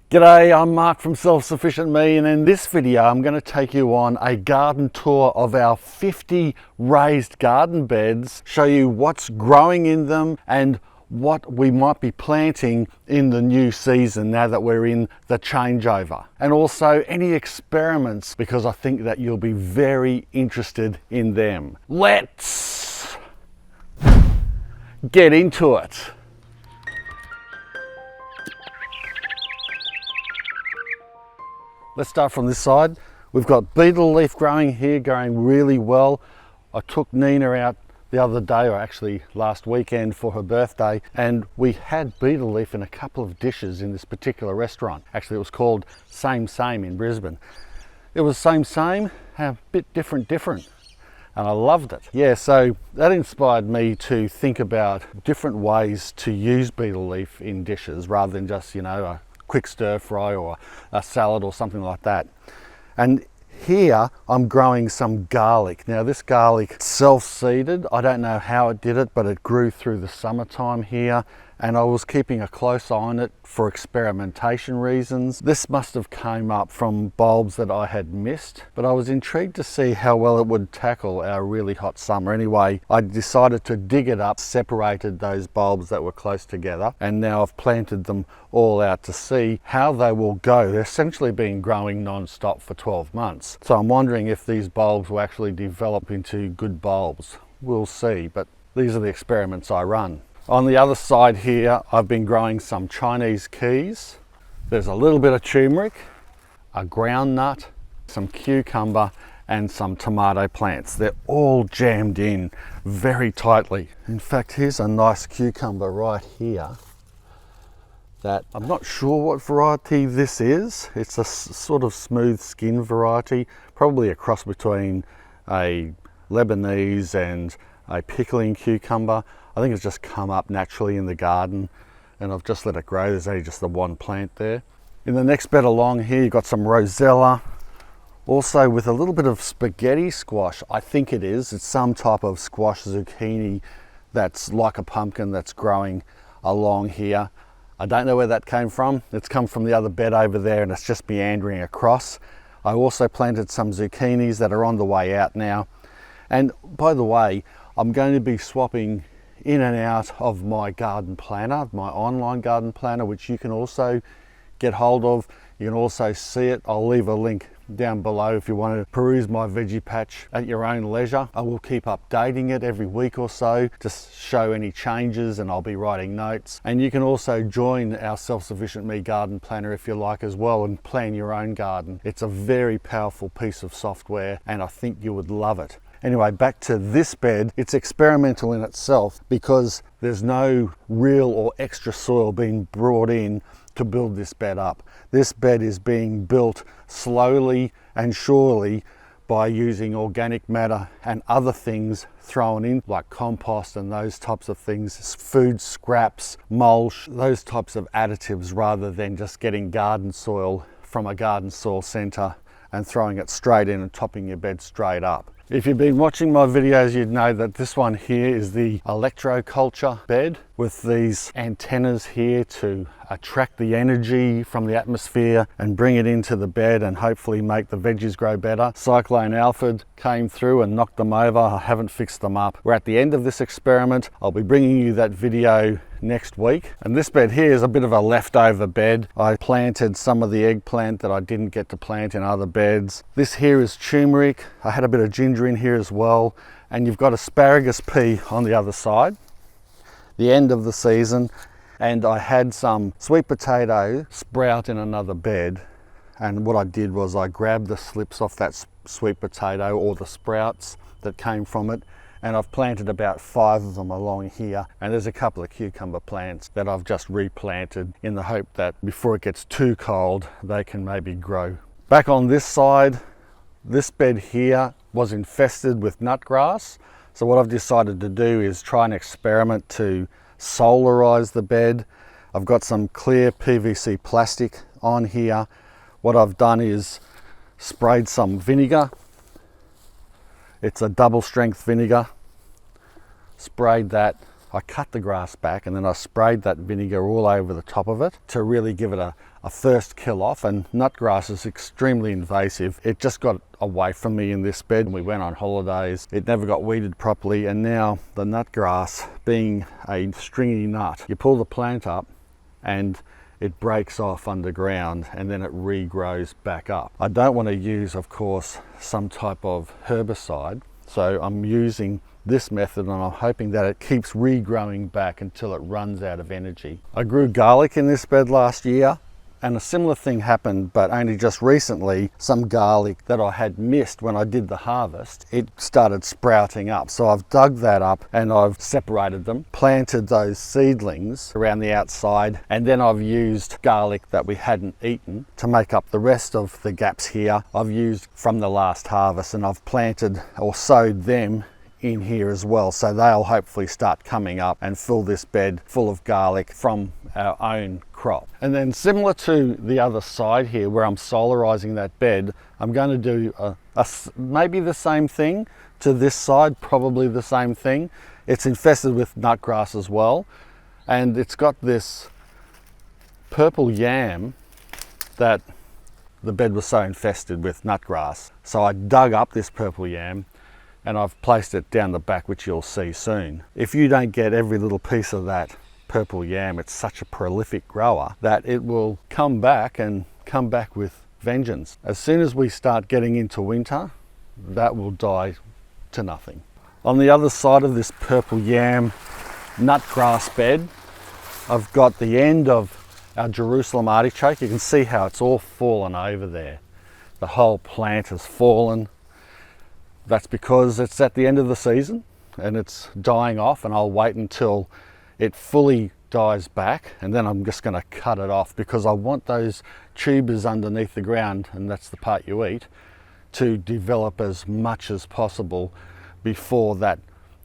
G'day, I'm Mark from Self-Sufficient Me, and in this video I'm going to take you on a garden tour of our 50 raised garden beds, show you what's growing in them and what we might be planting in the new season now that we're in the changeover, and also any experiments because I think that you'll be very interested in them. Let's get into it. Let's start from this side. We've got betel leaf growing here, going really well. I took Nina out the other day, or actually last weekend, for her birthday, and we had betel leaf in a couple of dishes in this particular restaurant. Actually, it was called Same in Brisbane. It was same, a bit different, and I loved it. Yeah, so that inspired me to think about different ways to use betel leaf in dishes rather than just, you know, a quick stir fry or a salad or something like that. And here I'm growing some garlic. Now this garlic self-seeded. I don't know how it did it, but it grew through the summertime here, and I was keeping a close eye on it for experimentation reasons. This must have came up from bulbs that I had missed, but I was intrigued to see how well it would tackle our really hot summer. Anyway, I decided to dig it up, separated those bulbs that were close together, and now I've planted them all out to see how they will go. They've essentially been growing non-stop for 12 months. So I'm wondering if these bulbs will actually develop into good bulbs. We'll see, but these are the experiments I run. On the other side here, I've been growing some Chinese keys. There's a little bit of turmeric, a groundnut, some cucumber, and some tomato plants. They're all jammed in very tightly. In fact, here's a nice cucumber right here that I'm not sure what variety this is. It's a sort of smooth skin variety, probably a cross between a Lebanese and a pickling cucumber. I think it's just come up naturally in the garden and I've just let it grow. There's only just the one plant there. In the next bed along here, you've got some Rosella, also with a little bit of spaghetti squash. I think it is. It's some type of squash zucchini that's like a pumpkin that's growing along here. I don't know where that came from. It's come from the other bed over there and it's just meandering across. I also planted some zucchinis that are on the way out now. And by the way, I'm going to be swapping in and out of my garden planner, my online garden planner, which you can also get hold of. You can also see it. I'll leave a link down below if you want to peruse my veggie patch at your own leisure. I will keep updating it every week or so to show any changes, and I'll be writing notes. And you can also join our Self-Sufficient Me garden planner if you like as well and plan your own garden. It's a very powerful piece of software and I think you would love it. Anyway, back to this bed. It's experimental in itself because there's no real or extra soil being brought in to build this bed up. This bed is being built slowly and surely by using organic matter and other things thrown in, like compost and those types of things, food scraps, mulch, those types of additives, rather than just getting garden soil from a garden soil centre and throwing it straight in and topping your bed straight up. If you've been watching my videos, you'd know that this one here is the Electroculture bed with these antennas here to attract the energy from the atmosphere and bring it into the bed and hopefully make the veggies grow better. Cyclone Alfred came through and knocked them over. I haven't fixed them up. We're at the end of this experiment. I'll be bringing you that video next week. And this bed here is a bit of a leftover bed. I planted some of the eggplant that I didn't get to plant in other beds. This here is turmeric. I had a bit of ginger in here as well. And you've got asparagus pea on the other side, the end of the season. And I had some sweet potato sprout in another bed. And what I did was I grabbed the slips off that sweet potato, or the sprouts that came from it, and I've planted about 5 of them along here. And there's a couple of cucumber plants that I've just replanted in the hope that before it gets too cold, they can maybe grow. Back on this side, this bed here was infested with nutgrass. So what I've decided to do is try an experiment to solarize the bed. I've got some clear PVC plastic on here. What I've done is sprayed some vinegar. It's a double strength vinegar. Sprayed that I cut the grass back and then I sprayed that vinegar all over the top of it to really give it a first kill off. And nutgrass is extremely invasive. It just got away from me in this bed. We went on holidays. It never got weeded properly, and now the nutgrass, being a stringy nut, you pull the plant up and it breaks off underground and then it regrows back up. I don't want to use, of course, some type of herbicide, so I'm using this method and I'm hoping that it keeps regrowing back until it runs out of energy. I grew garlic in this bed last year, and a similar thing happened, but only just recently. Some garlic that I had missed when I did the harvest, it started sprouting up. So I've dug that up and I've separated them, planted those seedlings around the outside, and then I've used garlic that we hadn't eaten to make up the rest of the gaps here. I've used from the last harvest, and I've planted or sowed them in here as well, so they'll hopefully start coming up and fill this bed full of garlic from our own crop. And then, similar to the other side here where I'm solarizing that bed, I'm going to do maybe the same thing to this side, probably the same thing. It's infested with nutgrass as well, and it's got this purple yam that the bed was so infested with nutgrass. So I dug up this purple yam and I've placed it down the back, which you'll see soon. If you don't get every little piece of that purple yam, it's such a prolific grower that it will come back and come back with vengeance. As soon as we start getting into winter, that will die to nothing. On the other side of this purple yam nutgrass bed, I've got the end of our Jerusalem artichoke. You can see how it's all fallen over there. The whole plant has fallen. That's because it's at the end of the season and it's dying off, and I'll wait until it fully dies back and then I'm just going to cut it off, because I want those tubers underneath the ground, and that's the part you eat, to develop as much as possible before that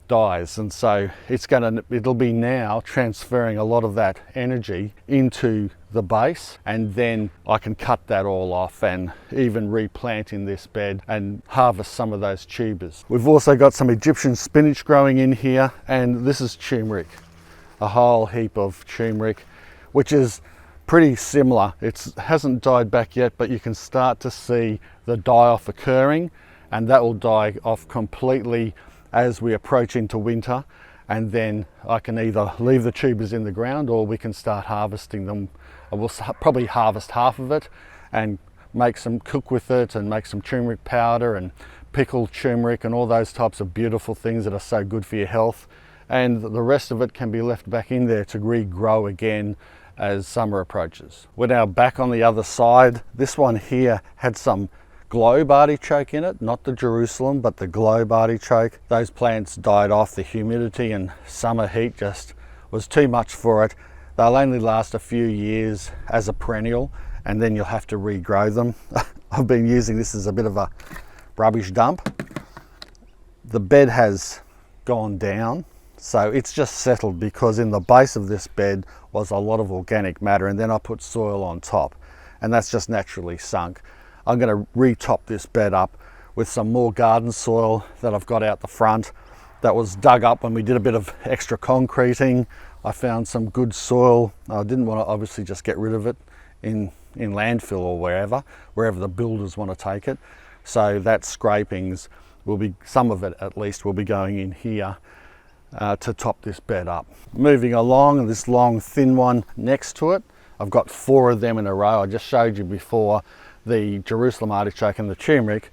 dies. And so it'll be now transferring a lot of that energy into the base, and then I can cut that all off and even replant in this bed and harvest some of those tubers. We've also got some Egyptian spinach growing in here, and this is turmeric, a whole heap of turmeric, which is pretty similar. It hasn't died back yet, but you can start to see the die off occurring, and that will die off completely as we approach into winter, and then I can either leave the tubers in the ground or we can start harvesting them. I will probably harvest half of it and make some, cook with it and make some turmeric powder and pickle turmeric and all those types of beautiful things that are so good for your health. And the rest of it can be left back in there to regrow again as summer approaches. We're now back on the other side. This one here had some globe artichoke in it, not the Jerusalem, but the globe artichoke. Those plants died off. The humidity and summer heat just was too much for it. They'll only last a few years as a perennial, and then you'll have to regrow them. I've been using this as a bit of a rubbish dump. The bed has gone down, so it's just settled, because in the base of this bed was a lot of organic matter, and then I put soil on top, and that's just naturally sunk. I'm going to re-top this bed up with some more garden soil that I've got out the front that was dug up when we did a bit of extra concreting. I found some good soil. I didn't want to obviously just get rid of it in landfill or wherever the builders want to take it. So that scrapings will be, some of it at least, will be going in here to top this bed up. Moving along, this long thin one next to it, I've got 4 of them in a row. I just showed you before the Jerusalem artichoke and the turmeric,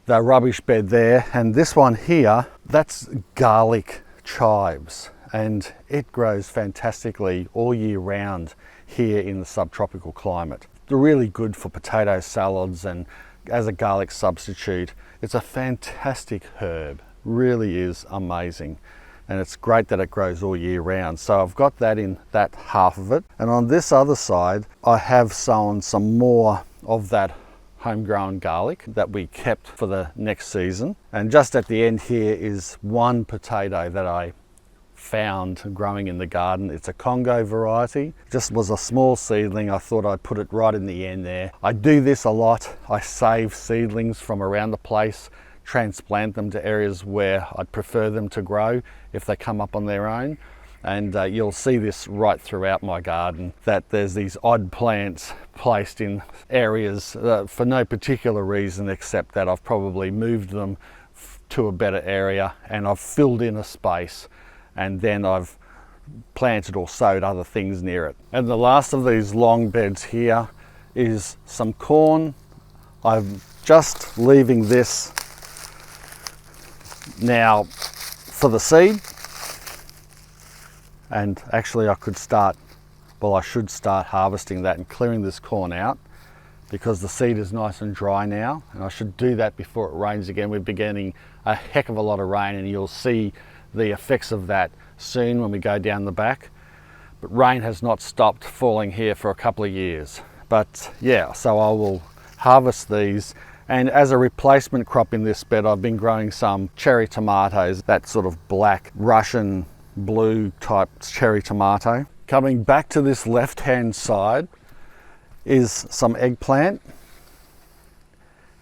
the rubbish bed there, and this one here, that's garlic chives, and it grows fantastically all year round here in the subtropical climate. They're really good for potato salads and as a garlic substitute. It's a fantastic herb, really is amazing, and it's great that it grows all year round. So I've got that in that half of it, and on this other side I have sown some more of that homegrown garlic that we kept for the next season. And just at the end here is one potato that I found growing in the garden. It's a Congo variety, just was a small seedling. I thought I'd put it right in the end there. I do this a lot. I save seedlings from around the place, transplant them to areas where I'd prefer them to grow if they come up on their own. And you'll see this right throughout my garden, that there's these odd plants placed in areas for no particular reason except that I've probably moved them to a better area and I've filled in a space, and then I've planted or sowed other things near it. And the last of these long beds here is some corn. I'm just leaving this now for the seed. And actually I should start harvesting that and clearing this corn out, because the seed is nice and dry now, and I should do that before it rains again. We're beginning a heck of a lot of rain, and you'll see the effects of that soon when we go down the back. But rain has not stopped falling here for a couple of years. But yeah, so I will harvest these, and as a replacement crop in this bed I've been growing some cherry tomatoes, that sort of black Russian blue type cherry tomato. Coming back to this left hand side is some eggplant,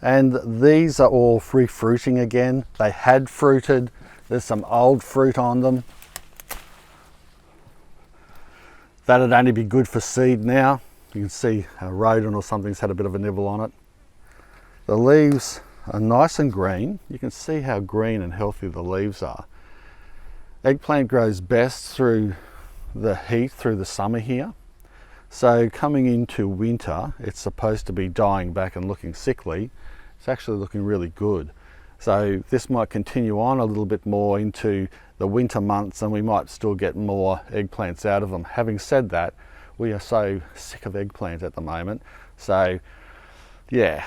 and these are all free fruiting again. They had fruited, there's some old fruit on them. That'd only be good for seed now. You can see a rodent or something's had a bit of a nibble on it. The leaves are nice and green. You can see how green and healthy the leaves are. Eggplant grows best through the heat, through the summer here. So coming into winter, it's supposed to be dying back and looking sickly. It's actually looking really good. So this might continue on a little bit more into the winter months, and we might still get more eggplants out of them. Having said that, we are so sick of eggplant at the moment. So yeah,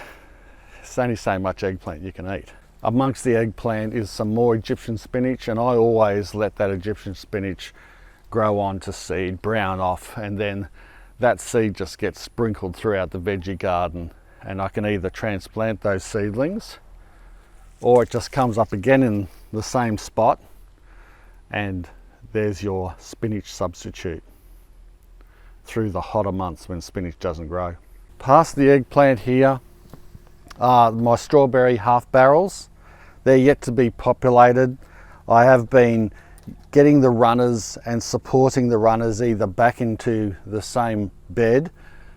there's only so much eggplant you can eat. Amongst the eggplant is some more Egyptian spinach, and I always let that Egyptian spinach grow on to seed, brown off, and then that seed just gets sprinkled throughout the veggie garden, and I can either transplant those seedlings or it just comes up again in the same spot, and there's your spinach substitute through the hotter months when spinach doesn't grow. Past the eggplant here are my strawberry half barrels. They're yet to be populated. I have been getting the runners and supporting the runners either back into the same bed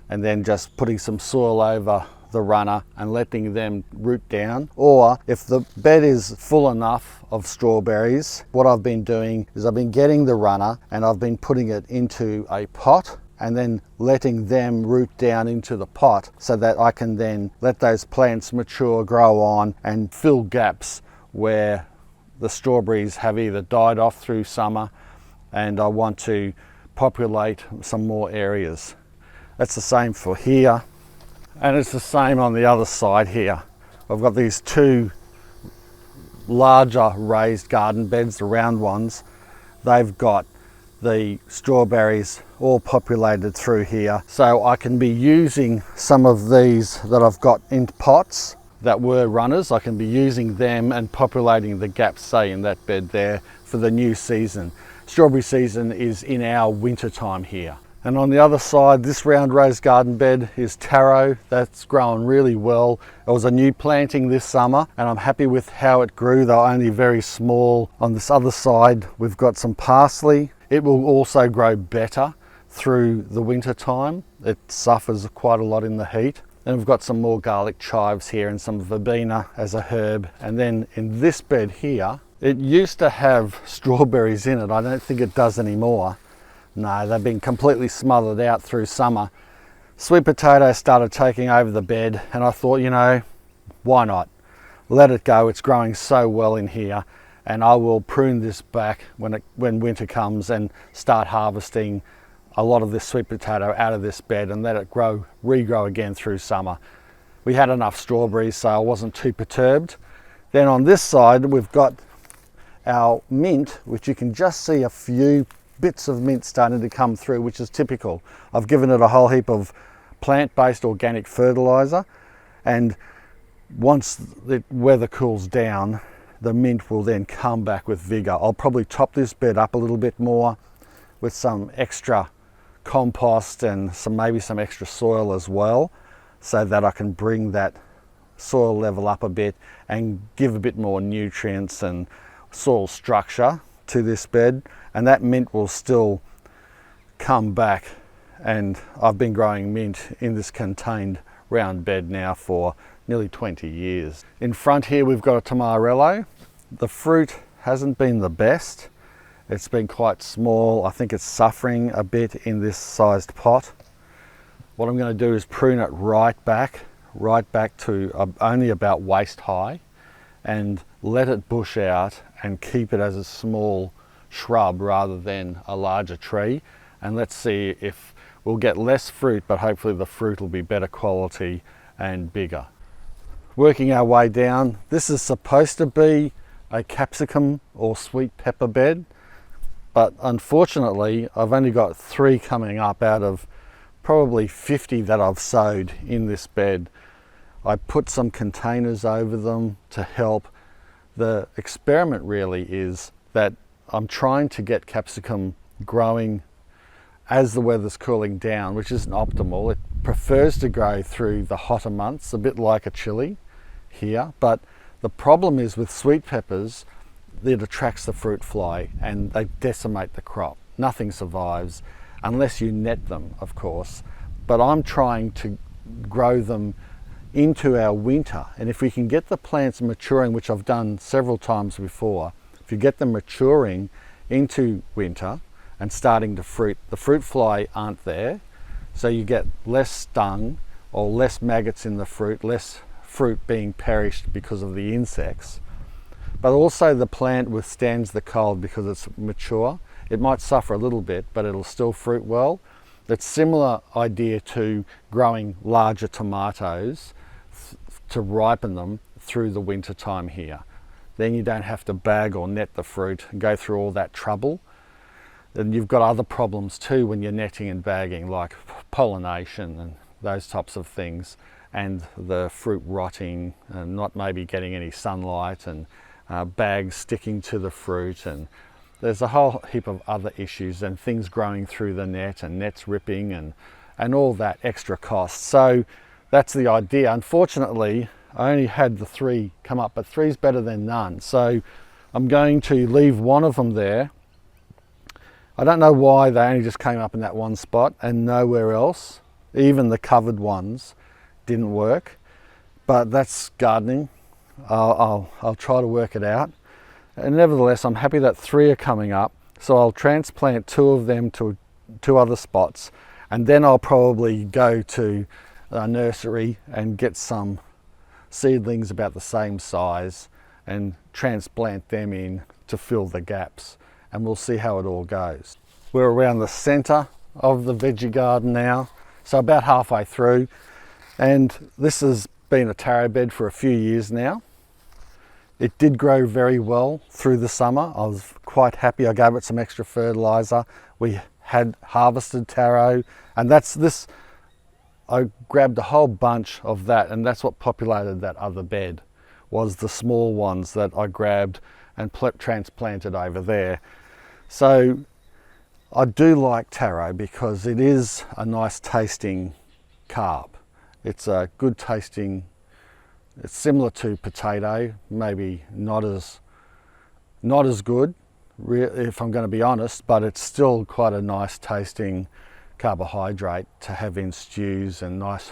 and then just putting some soil over the runner and letting them root down, or if the bed is full enough of strawberries, what I've been doing is I've been getting the runner and I've been putting it into a pot and then letting them root down into the pot, so that I can then let those plants mature, grow on, and fill gaps where the strawberries have either died off through summer and I want to populate some more areas. That's the same for here, and it's the same on the other side here. I've got these two larger raised garden beds, the round ones. They've got the strawberries all populated through here, so I can be using some of these that I've got in pots that were runners. I can be using them and populating the gaps, say in that bed there, for the new season. Strawberry season is in our winter time here. And on the other side, this round raised garden bed is taro. That's grown really well. It was a new planting this summer and I'm happy with how it grew, though only very small. On this other side, we've got some parsley. It will also grow better through the winter time. It suffers quite a lot in the heat. And we've got some more garlic chives here and some verbena as a herb. And then in this bed here, it used to have strawberries in it. I don't think it does anymore. No, they've been completely smothered out through summer. Sweet potatoes started taking over the bed and I thought, you know, why not? Let it go. It's growing so well in here, and I will prune this back when winter comes and start harvesting a lot of this sweet potato out of this bed and let it regrow again through summer. We had enough strawberries, so I wasn't too perturbed. Then on this side, we've got our mint, which you can just see a few bits of mint starting to come through, which is typical. I've given it a whole heap of plant-based organic fertilizer, and once the weather cools down, the mint will then come back with vigor. I'll probably top this bed up a little bit more with some extra compost and maybe some extra soil as well, so that I can bring that soil level up a bit and give a bit more nutrients and soil structure to this bed, and that mint will still come back. And I've been growing mint in this contained round bed now for nearly 20 years. In front here we've got a Tomarillo. The fruit hasn't been the best. It's been quite small. I think it's suffering a bit in this sized pot. What I'm going to do is prune it right back to only about waist high, and let it bush out and keep it as a small shrub rather than a larger tree. And let's see if we'll get less fruit, but hopefully the fruit will be better quality and bigger. Working our way down, this is supposed to be a capsicum or sweet pepper bed, but unfortunately I've only got 3 coming up out of probably 50 that I've sowed in this bed. I put some containers over them to help. The experiment really is that I'm trying to get capsicum growing as the weather's cooling down, which isn't optimal. It prefers to grow through the hotter months, a bit like a chilli here, but the problem is with sweet peppers, it attracts the fruit fly and they decimate the crop. Nothing survives unless you net them, of course, but I'm trying to grow them into our winter, and if we can get the plants maturing, which I've done several times before, if you get them maturing into winter and starting to fruit, the fruit fly aren't there, so you get less stung or less maggots in the fruit, less fruit being perished because of the insects. But also the plant withstands the cold because it's mature. It might suffer a little bit, but it'll still fruit well. It's similar idea to growing larger tomatoes to ripen them through the winter time here. Then you don't have to bag or net the fruit and go through all that trouble. Then you've got other problems too when you're netting and bagging, like pollination and those types of things, and the fruit rotting and not maybe getting any sunlight, and bags sticking to the fruit, and there's a whole heap of other issues and things growing through the net and nets ripping and all that extra cost. So that's the idea. Unfortunately, I only had the 3 come up, but 3's better than none. So I'm going to leave one of them there. I don't know why they only just came up in that one spot and nowhere else. Even the covered ones didn't work, but that's gardening. I'll try to work it out. And nevertheless, I'm happy that 3 are coming up. So I'll transplant 2 of them to 2 other spots, and then I'll probably go to a nursery and get some seedlings about the same size and transplant them in to fill the gaps, and we'll see how it all goes. We're around the center of the veggie garden now, so about halfway through, and this has been a taro bed for a few years now. It did grow very well through the summer. I was quite happy. I gave it some extra fertilizer. We had harvested taro, and that's this. I grabbed a whole bunch of that, and that's what populated that other bed, was the small ones that I grabbed and transplanted over there. So I do like taro because it is a nice tasting carb. It's a good tasting, it's similar to potato, maybe not as good if I'm going to be honest, but it's still quite a nice tasting carbohydrate to have in stews and nice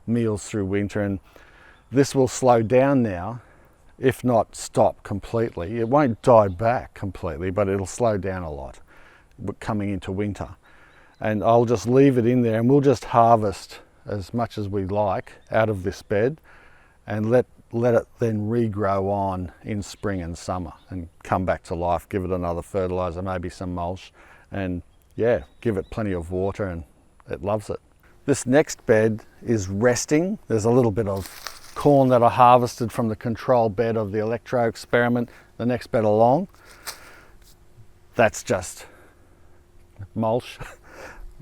meals through winter. And this will slow down now, if not stop completely. It won't die back completely, but it'll slow down a lot coming into winter. And I'll just leave it in there, and we'll just harvest as much as we like out of this bed and let it then regrow on in spring and summer and come back to life. Give it another fertilizer, maybe some mulch, and yeah, give it plenty of water, and it loves it. This next bed is resting. There's a little bit of corn that I harvested from the control bed of the Electro experiment. The next bed along, that's just mulch.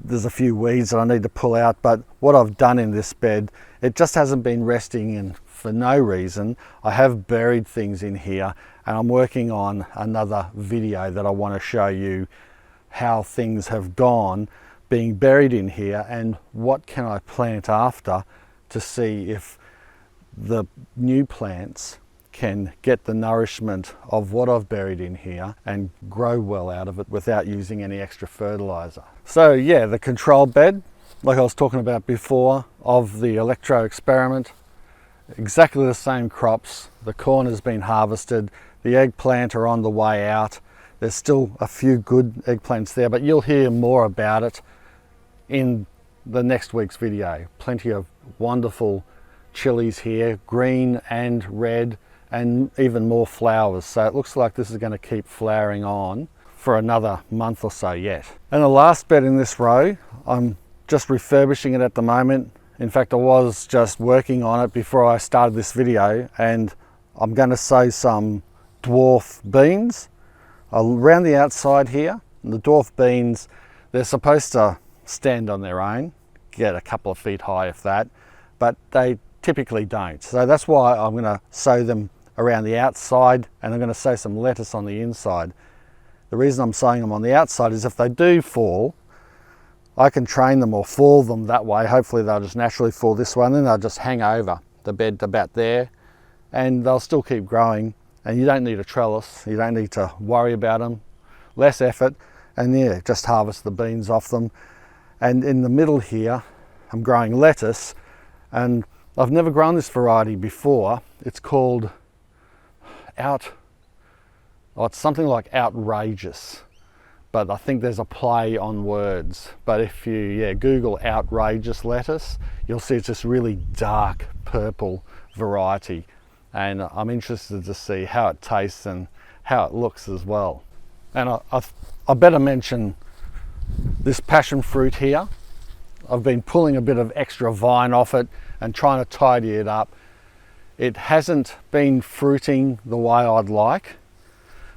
There's a few weeds that I need to pull out, but what I've done in this bed, it just hasn't been resting in for no reason. I have buried things in here, and I'm working on another video that I want to show you how things have gone being buried in here and what can I plant after to see if the new plants can get the nourishment of what I've buried in here and grow well out of it without using any extra fertilizer. So yeah, the control bed, like I was talking about before, of the Electro experiment, exactly the same crops. The corn has been harvested, the eggplant are on the way out. There's still a few good eggplants there, but you'll hear more about it in the next week's video. Plenty of wonderful chillies here, green and red, and even more flowers. So it looks like this is going to keep flowering on for another month or so yet. And the last bed in this row, I'm just refurbishing it at the moment. In fact, I was just working on it before I started this video, and I'm going to sow some dwarf beans around the outside here. And the dwarf beans, they're supposed to stand on their own, get a couple of feet high if that, but they typically don't. So that's why I'm going to sow them around the outside, and I'm going to sow some lettuce on the inside. The reason I'm sowing them on the outside is if they do fall, I can train them or fall them that way. Hopefully they'll just naturally fall this way, and then they'll just hang over the bed about there, and they'll still keep growing, and you don't need a trellis. You don't need to worry about them. Less effort, and yeah, just harvest the beans off them. And in the middle here, I'm growing lettuce, and I've never grown this variety before. It's called it's something like outrageous, but I think there's a play on words. But if you Google outrageous lettuce, you'll see it's this really dark purple variety, and I'm interested to see how it tastes and how it looks as well. And I better mention this passion fruit here. I've been pulling a bit of extra vine off it and trying to tidy it up. It hasn't been fruiting the way I'd like,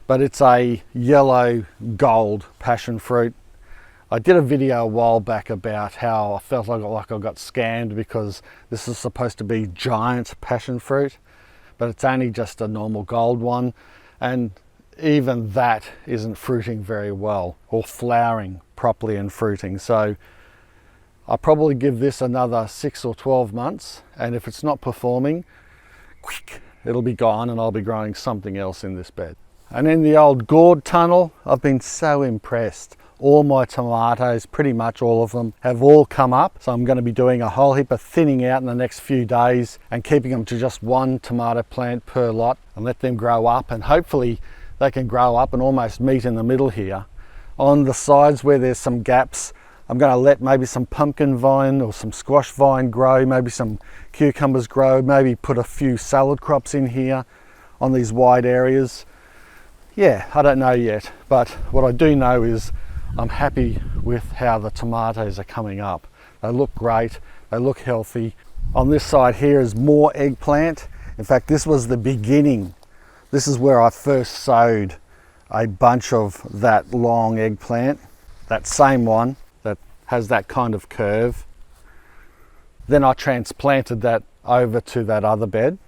but it's a yellow gold passion fruit. I did a video a while back about how I felt like I got scammed because this is supposed to be giant passion fruit, but it's only just a normal gold one, and even that isn't fruiting very well or flowering properly and fruiting. So I'll probably give this another 6 or 12 months, and if it's not performing, quick, it'll be gone and I'll be growing something else in this bed. And in the old gourd tunnel, I've been so impressed. All my tomatoes, pretty much all of them, have all come up. So I'm going to be doing a whole heap of thinning out in the next few days and keeping them to just one tomato plant per lot and let them grow up, and hopefully they can grow up and almost meet in the middle here. On the sides where there's some gaps, I'm going to let maybe some pumpkin vine or some squash vine grow, maybe some cucumbers grow, maybe put a few salad crops in here on these wide areas. Yeah, I don't know yet, but what I do know is I'm happy with how the tomatoes are coming up. They look great, they look healthy. On this side here is more eggplant. In fact, this was the beginning. This is where I first sowed a bunch of that long eggplant, that same one that has that kind of curve. Then I transplanted that over to that other bed.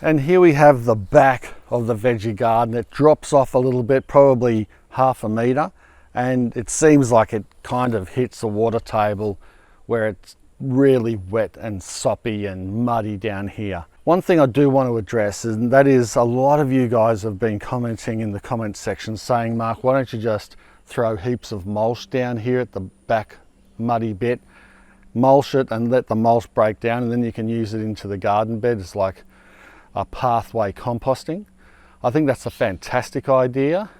And here we have the back of the veggie garden. It drops off a little bit, probably half a metre, and it seems like it kind of hits a water table where it's really wet and soppy and muddy down here. One thing I do want to address, and that is a lot of you guys have been commenting in the comment section saying, Mark, why don't you just throw heaps of mulch down here at the back muddy bit, mulch it and let the mulch break down, and then you can use it into the garden bed. It's like a pathway composting. I think that's a fantastic idea.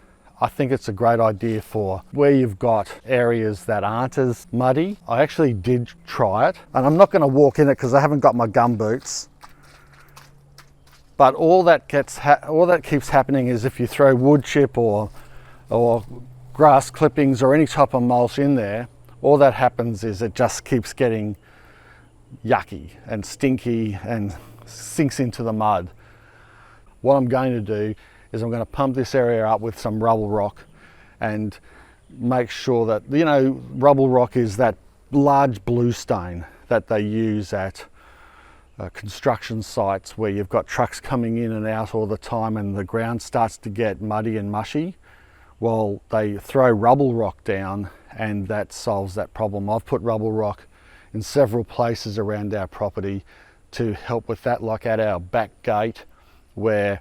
I think it's a great idea for where you've got areas that aren't as muddy. I actually did try it, and I'm not going to walk in it because I haven't got my gum boots. But all that keeps happening is if you throw wood chip or grass clippings or any type of mulch in there, all that happens is it just keeps getting yucky and stinky and sinks into the mud. What I'm going to do is I'm going to pump this area up with some rubble rock and make sure that, you know, rubble rock is that large bluestone that they use at construction sites where you've got trucks coming in and out all the time and the ground starts to get muddy and mushy. Well, they throw rubble rock down and that solves that problem. I've put rubble rock in several places around our property to help with that, like at our back gate where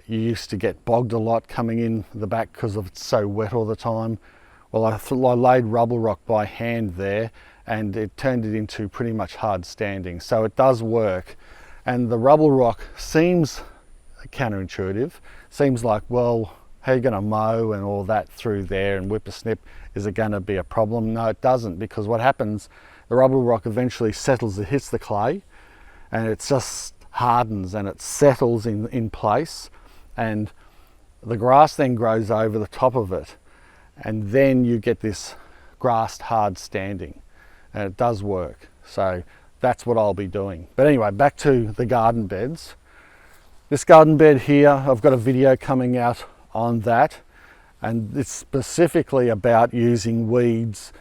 you used to get bogged a lot coming in the back because it's so wet all the time. Well, I laid rubble rock by hand there and it turned it into pretty much hard standing. So it does work. And the rubble rock seems counterintuitive. Seems like, well, how are you going to mow and all that through there and whip a snip? Is it going to be a problem? No, it doesn't, because what happens, the rubble rock eventually settles, it hits the clay and it just hardens and it settles in place, and the grass then grows over the top of it, and then you get this grassed hard standing, and it does work. So that's what I'll be doing. But anyway, back to the garden beds. This garden bed here, I've got a video coming out on that, and it's specifically about using weeds,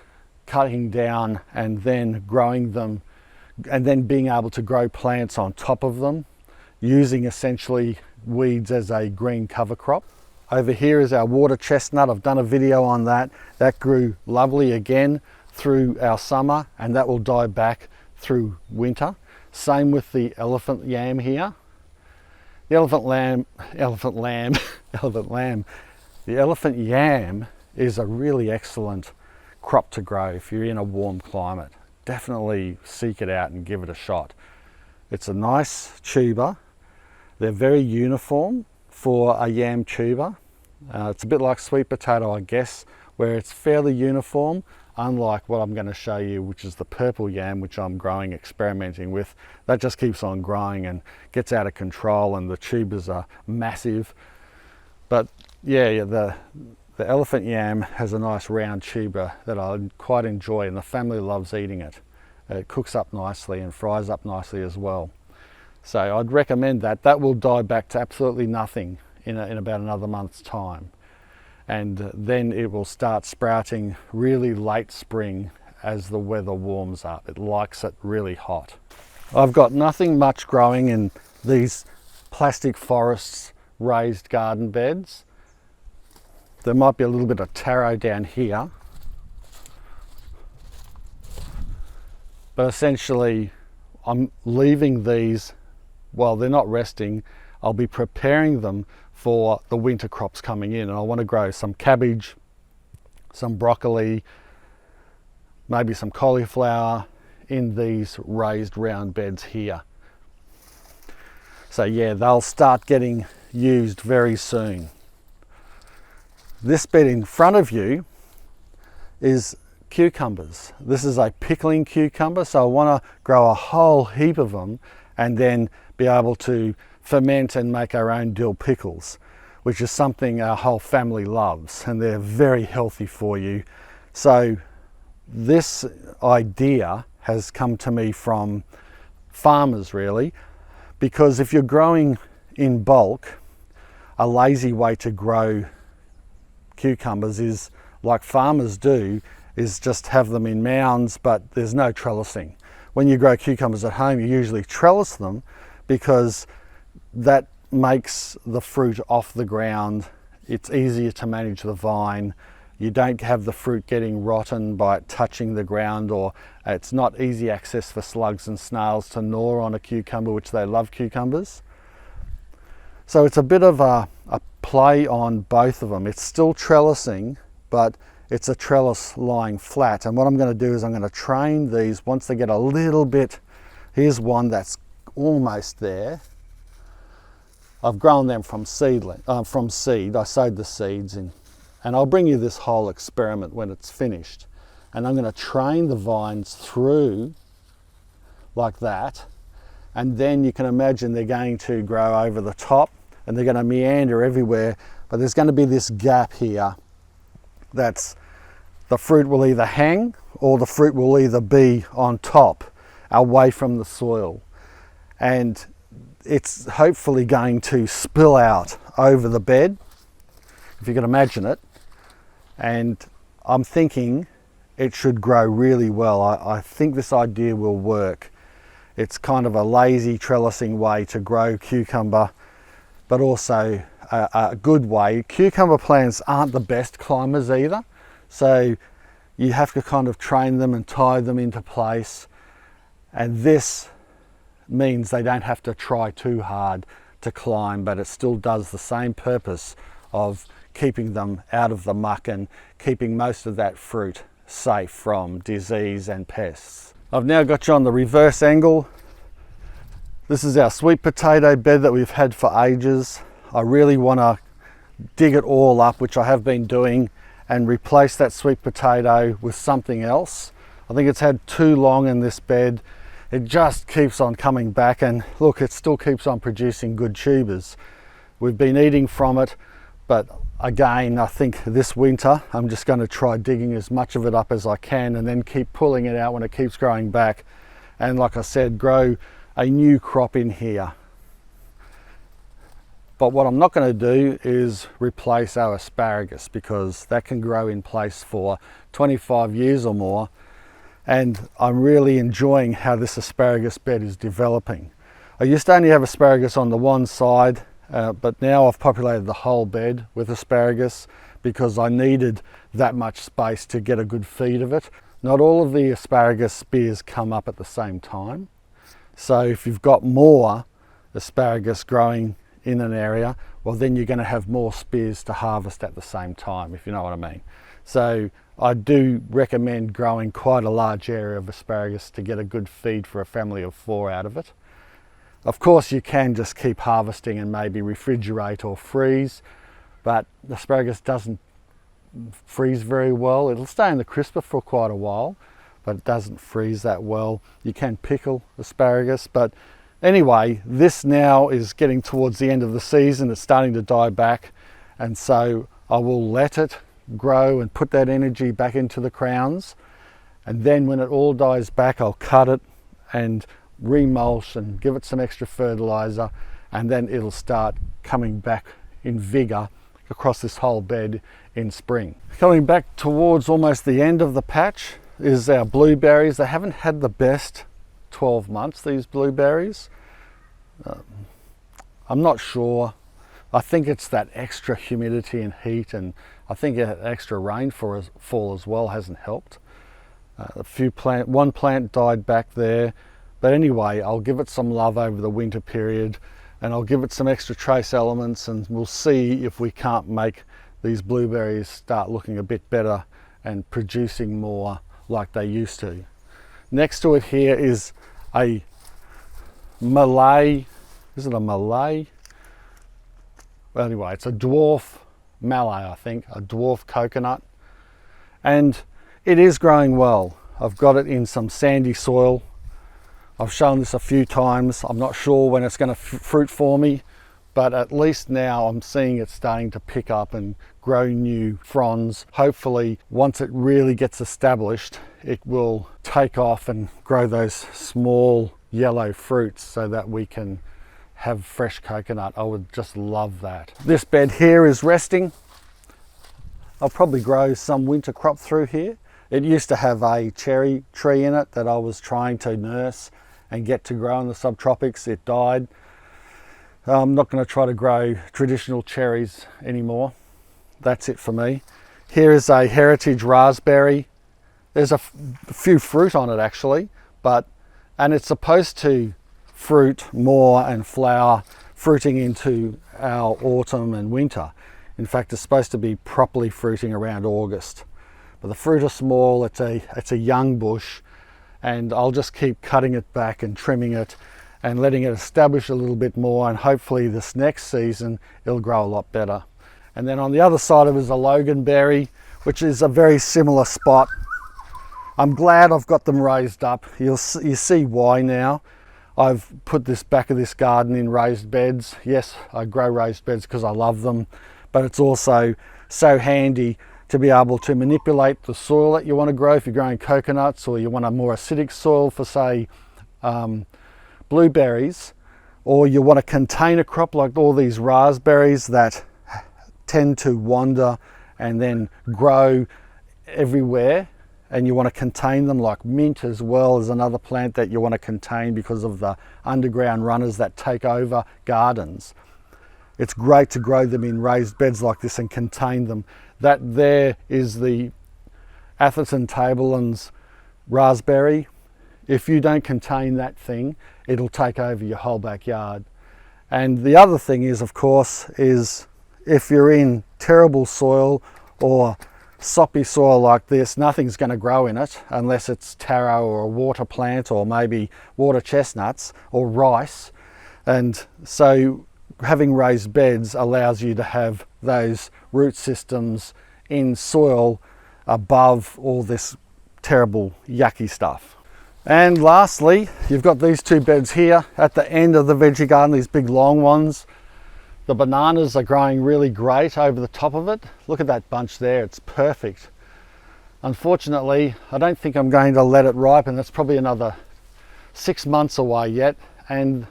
cutting down and then growing them, and then being able to grow plants on top of them, using essentially weeds as a green cover crop. Over here is our water chestnut. I've done a video on that. That grew lovely again through our summer, and that will die back through winter. Same with the elephant yam here. The elephant yam is a really excellent crop to grow if you're in a warm climate. Definitely seek it out and give it a shot. It's a nice tuber. They're very uniform for a yam tuber. It's a bit like sweet potato, I guess, where it's fairly uniform, unlike what I'm going to show you, which is the purple yam, which I'm growing, experimenting with. That just keeps on growing and gets out of control, and the tubers are massive. But yeah, the elephant yam has a nice round tuber that I quite enjoy, and the family loves eating it. It cooks up nicely and fries up nicely as well. So I'd recommend that. That will die back to absolutely nothing in about another month's time. And then it will start sprouting really late spring as the weather warms up. It likes it really hot. I've got nothing much growing in these plastic forests raised garden beds. There might be a little bit of taro down here, but essentially I'm leaving these while they're not resting. I'll be preparing them for the winter crops coming in, and I want to grow some cabbage, some broccoli, maybe some cauliflower in these raised round beds here. So yeah, they'll start getting used very soon. This bed in front of you is cucumbers. This is a pickling cucumber, so I want to grow a whole heap of them and then be able to ferment and make our own dill pickles, which is something our whole family loves, and they're very healthy for you. So this idea has come to me from farmers, really, because if you're growing in bulk, a lazy way to grow cucumbers is, like farmers do, is just have them in mounds, but there's no trellising. When you grow cucumbers at home, you usually trellis them because that makes the fruit off the ground. It's easier to manage the vine. You don't have the fruit getting rotten by it touching the ground, or it's not easy access for slugs and snails to gnaw on a cucumber, which they love cucumbers. So it's a bit of a play on both of them. It's still trellising, but it's a trellis lying flat. And what I'm going to do is I'm going to train these once they get a little bit. Here's one that's almost there. I've grown them from seed. I sowed the seeds in, and I'll bring you this whole experiment when it's finished. And I'm going to train the vines through like that, and then you can imagine they're going to grow over the top and they're going to meander everywhere, but there's going to be this gap here that's, the fruit will either hang or the fruit will either be on top away from the soil, and it's hopefully going to spill out over the bed, if you can imagine it. And I'm thinking it should grow really well. I think this idea will work. It's kind of a lazy trellising way to grow cucumber, but also a good way. Cucumber plants aren't the best climbers either, so you have to kind of train them and tie them into place. And this means they don't have to try too hard to climb, but it still does the same purpose of keeping them out of the muck and keeping most of that fruit safe from disease and pests. I've now got you on the reverse angle. This is our sweet potato bed that we've had for ages. I really want to dig it all up, which I have been doing, and replace that sweet potato with something else. I think it's had too long in this bed. It just keeps on coming back, and look, it still keeps on producing good tubers. We've been eating from it, but again, I think this winter I'm just going to try digging as much of it up as I can and then keep pulling it out when it keeps growing back, and like I said, grow a new crop in here. But what I'm not going to do is replace our asparagus, because that can grow in place for 25 years or more, and I'm really enjoying how this asparagus bed is developing. I used to only have asparagus on the one side, but now I've populated the whole bed with asparagus because I needed that much space to get a good feed of it. Not all of the asparagus spears come up at the same time, so if you've got more asparagus growing in an area, well, then you're going to have more spears to harvest at the same time, if you know what I mean. So I do recommend growing quite a large area of asparagus to get a good feed for a family of 4 out of it. Of course, you can just keep harvesting and maybe refrigerate or freeze, but asparagus doesn't freeze very well. It'll stay in the crisper for quite a while, but it doesn't freeze that well. You can pickle asparagus, but anyway, this now is getting towards the end of the season. It's starting to die back, and so I will let it grow and put that energy back into the crowns, and then when it all dies back, I'll cut it and remulch and give it some extra fertilizer, and then it'll start coming back in vigor across this whole bed in spring. Coming back towards almost the end of the patch is our blueberries. They haven't had the best 12 months, these blueberries. I'm not sure. I think it's that extra humidity and heat, and I think extra rainfall as well hasn't helped. One plant died back there, but anyway, I'll give it some love over the winter period, and I'll give it some extra trace elements, and we'll see if we can't make these blueberries start looking a bit better and producing more like they used to. Next to it here is a Malay, is it a Malay? Well, anyway, it's a dwarf Malay, I think, a dwarf coconut, and it is growing well. I've got it in some sandy soil. I've shown this a few times. I'm not sure when it's going to fruit for me, but at least now I'm seeing it starting to pick up and grow new fronds. Hopefully, once it really gets established, it will take off and grow those small yellow fruits so that we can have fresh coconut. I would just love that. This bed here is resting. I'll probably grow some winter crop through here. It used to have a cherry tree in it that I was trying to nurse and get to grow in the subtropics. It died. I'm not going to try to grow traditional cherries anymore. That's it for me. Here is a heritage raspberry. There's a few fruit on it actually, and it's supposed to fruit more and flower, fruiting into our autumn and winter. In fact, it's supposed to be properly fruiting around August. But the fruit are small, it's a young bush, and I'll just keep cutting it back and trimming it and letting it establish a little bit more, and hopefully this next season it'll grow a lot better. And then on the other side of it is a Logan Berry, which is a very similar spot. I'm glad I've got them raised up. You see why now. I've put this back of this garden in raised beds. Yes, I grow raised beds because I love them, but it's also so handy to be able to manipulate the soil that you want to grow. If you're growing coconuts, or you want a more acidic soil for, say, blueberries, or you want to contain a crop like all these raspberries that tend to wander and then grow everywhere, and you want to contain them, like mint as well as another plant that you want to contain because of the underground runners that take over gardens. It's great to grow them in raised beds like this and contain them. That there is the Atherton Tablelands raspberry. if you don't contain that thing, it'll take over your whole backyard. And the other thing is, of course, is if you're in terrible soil or soppy soil like this, nothing's going to grow in it unless it's taro or a water plant or maybe water chestnuts or rice. And so having raised beds allows you to have those root systems in soil above all this terrible yucky stuff. And lastly, you've got these two beds here at the end of the veggie garden, these big long ones. The bananas are growing really great over the top of it. Look at that bunch there, it's perfect. Unfortunately, I don't think I'm going to let it ripen. That's probably another 6 months away yet. And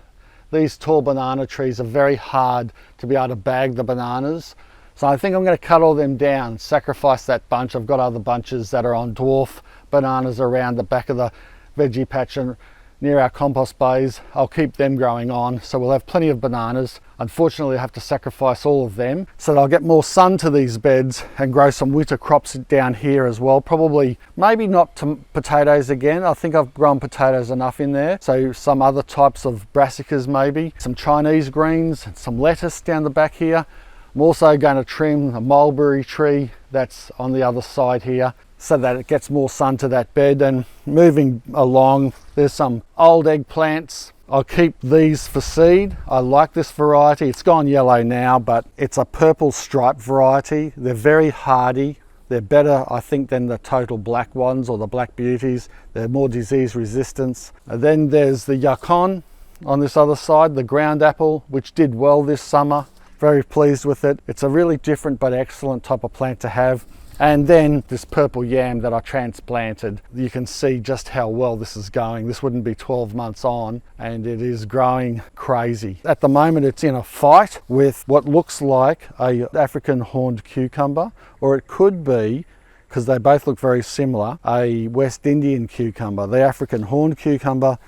these tall banana trees are very hard to be able to bag the bananas. So I think I'm going to cut all them down, sacrifice that bunch. I've got other bunches that are on dwarf bananas around the back of the veggie patch and near our compost bays. I'll keep them growing on, so we'll have plenty of bananas. Unfortunately, I have to sacrifice all of them so that I'll get more sun to these beds and grow some winter crops down here as well. Probably, maybe not potatoes again. I think I've grown potatoes enough in there. So some other types of brassicas maybe, some Chinese greens, and some lettuce down the back here. I'm also going to trim a mulberry tree that's on the other side here so that it gets more sun to that bed. And moving along, there's some old eggplants. I'll keep these for seed. I like this variety. It's gone yellow now, but it's a purple stripe variety. They're very hardy. They're better, I think, than the total black ones or the black beauties. They're more disease resistant. And then there's the yacon on this other side, the ground apple, which did well this summer. Very pleased with it. It's a really different but excellent type of plant to have. And then this purple yam that I transplanted. You can see just how well this is going. This wouldn't be 12 months on, and it is growing crazy. At the moment, it's in a fight with what looks like a African horned cucumber, or it could be, because they both look very similar, a West Indian cucumber. The African horned cucumber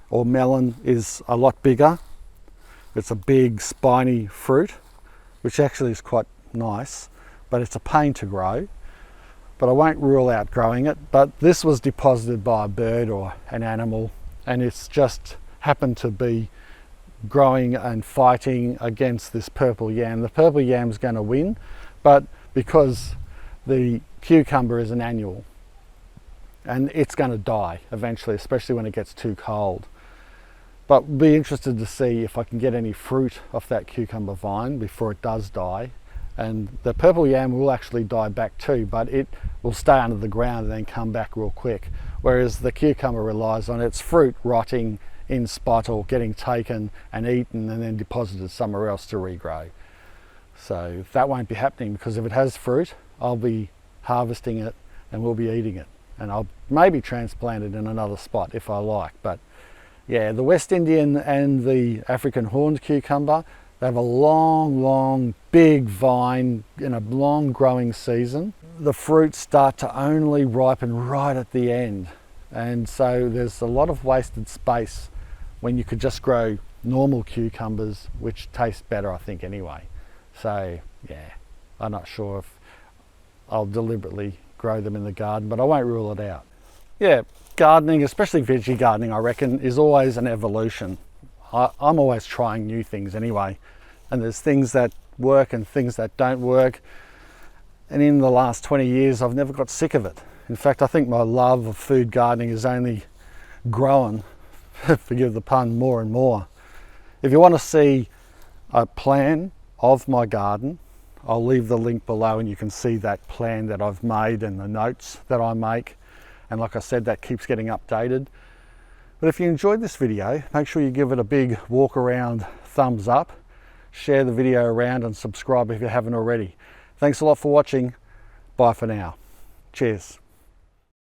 or melon is a lot bigger. It's a big spiny fruit, which actually is quite nice, but it's a pain to grow. But I won't rule out growing it. But this was deposited by a bird or an animal, and it's just happened to be growing and fighting against this purple yam. The purple yam's going to win, but because the cucumber is an annual and it's going to die eventually, especially when it gets too cold. But be interested to see if I can get any fruit off that cucumber vine before it does die. And the purple yam will actually die back too, but it will stay under the ground and then come back real quick. Whereas the cucumber relies on its fruit rotting in spot or getting taken and eaten and then deposited somewhere else to regrow. So that won't be happening, because if it has fruit, I'll be harvesting it and we'll be eating it. And I'll maybe transplant it in another spot if I like. But yeah, the West Indian and the African horned cucumber, they have a long, big vine in a long growing season. The fruits start to only ripen right at the end. And so there's a lot of wasted space when you could just grow normal cucumbers, which taste better, I think, anyway. So yeah, I'm not sure if I'll deliberately grow them in the garden, but I won't rule it out. Yeah, gardening, especially veggie gardening, I reckon, is always an evolution. I'm always trying new things anyway, and there's things that work and things that don't work. And in the last 20 years, I've never got sick of it. In fact, I think my love of food gardening is only growing, forgive the pun, more and more. If you want to see a plan of my garden, I'll leave the link below and you can see that plan that I've made and the notes that I make. And like I said, that keeps getting updated. But if you enjoyed this video, make sure you give it a big walk around thumbs up, share the video around and subscribe if you haven't already. Thanks a lot for watching. Bye for now. Cheers.